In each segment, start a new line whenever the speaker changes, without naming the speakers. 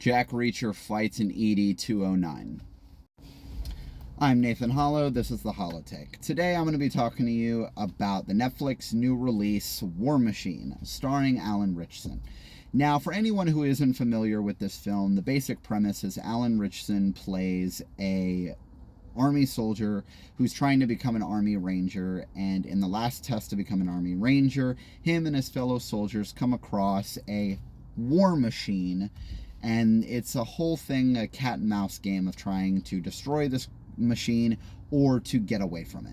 Jack Reacher fights in ED 209. I'm Nathan Hollow. This is the Holotake. Today I'm going to be talking to you about the Netflix new release, War Machine, starring Alan Ritchson. Now, for anyone who isn't familiar with this film, the basic premise is Alan Ritchson plays a Army soldier who's trying to become an Army Ranger, and in the last test to become an Army Ranger, him and his fellow soldiers come across a war machine, and it's a whole thing, a cat and mouse game of trying to destroy this machine or to get away from it.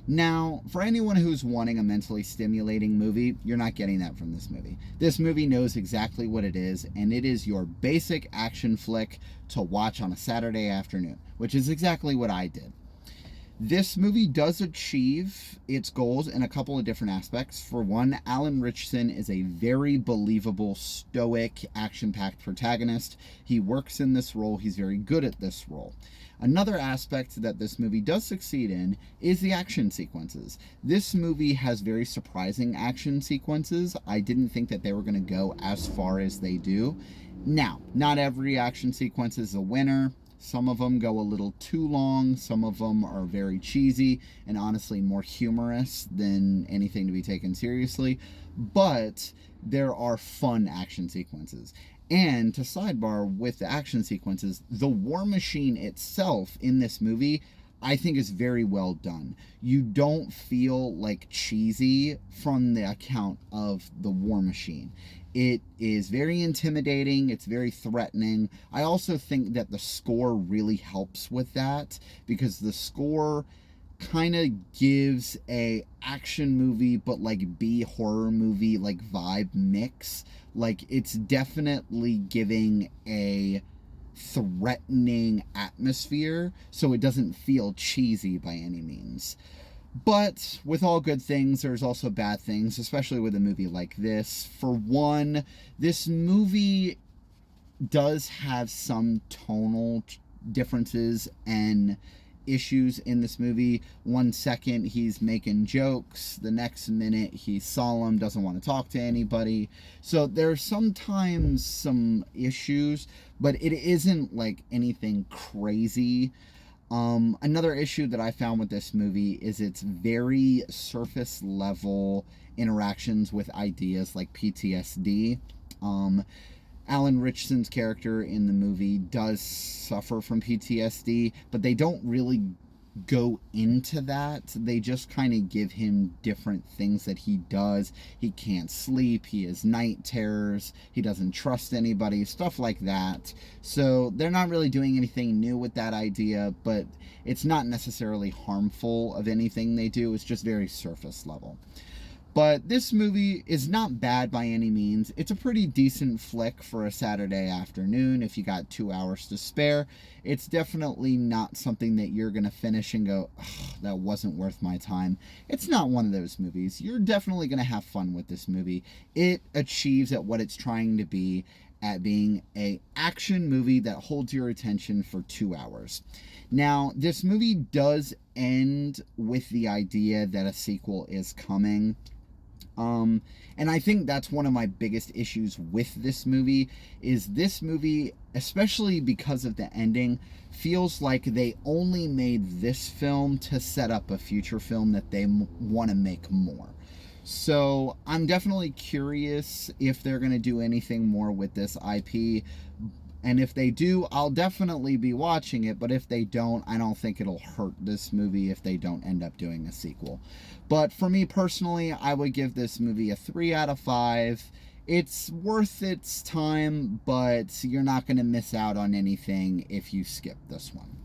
Now, for anyone who's wanting a mentally stimulating movie, you're not getting that from this movie. This movie knows exactly what it is, and it is your basic action flick to watch on a Saturday afternoon, which is exactly what I did. This movie does achieve its goals in a couple of different aspects. For one, Alan Ritchson is a very believable, stoic, action-packed protagonist. He works in this role. He's very good at this role. Another aspect that this movie does succeed in is the action sequences. This movie has very surprising action sequences. I didn't think that they were going to go as far as they do. Now, not every action sequence is a winner. Some of them go a little too long. Some of them are very cheesy and honestly more humorous than anything to be taken seriously. But there are fun action sequences. And to sidebar with the action sequences, the war machine itself in this movie, I think, is very well done. You don't feel like cheesy from the account of the war machine. It is very intimidating. It's very threatening. I also think that the score really helps with that, because the score kind of gives a action movie but like B horror movie like vibe mix. Like, it's definitely giving a threatening atmosphere, so it doesn't feel cheesy by any means. But with all good things, there's also bad things, especially with a movie like this. For one, this movie does have some tonal differences and issues in this movie. 1 second he's making jokes, the next minute he's solemn, doesn't want to talk to anybody. So there's sometimes some issues, but it isn't like anything crazy. Another issue that I found with this movie is its very surface level interactions with ideas like PTSD. Alan Ritchson's character in the movie does suffer from PTSD, but they don't really go into that. They just kind of give him different things that he does. He can't sleep, he has night terrors, he doesn't trust anybody, stuff like that. So they're not really doing anything new with that idea, but it's not necessarily harmful of anything they do. It's just very surface level. But this movie is not bad by any means. It's a pretty decent flick for a Saturday afternoon if you got 2 hours to spare. It's definitely not something that you're going to finish and go, that wasn't worth my time. It's not one of those movies. You're definitely going to have fun with this movie. It achieves at what it's trying to be, at being an action movie that holds your attention for 2 hours. Now, this movie does end with the idea that a sequel is coming. And I think that's one of my biggest issues with this movie, is this movie, especially because of the ending, feels like they only made this film to set up a future film that they want to make more. So I'm definitely curious if they're going to do anything more with this IP. And if they do, I'll definitely be watching it. But if they don't, I don't think it'll hurt this movie if they don't end up doing a sequel. But for me personally, I would give this movie a 3 out of 5. It's worth its time, but you're not going to miss out on anything if you skip this one.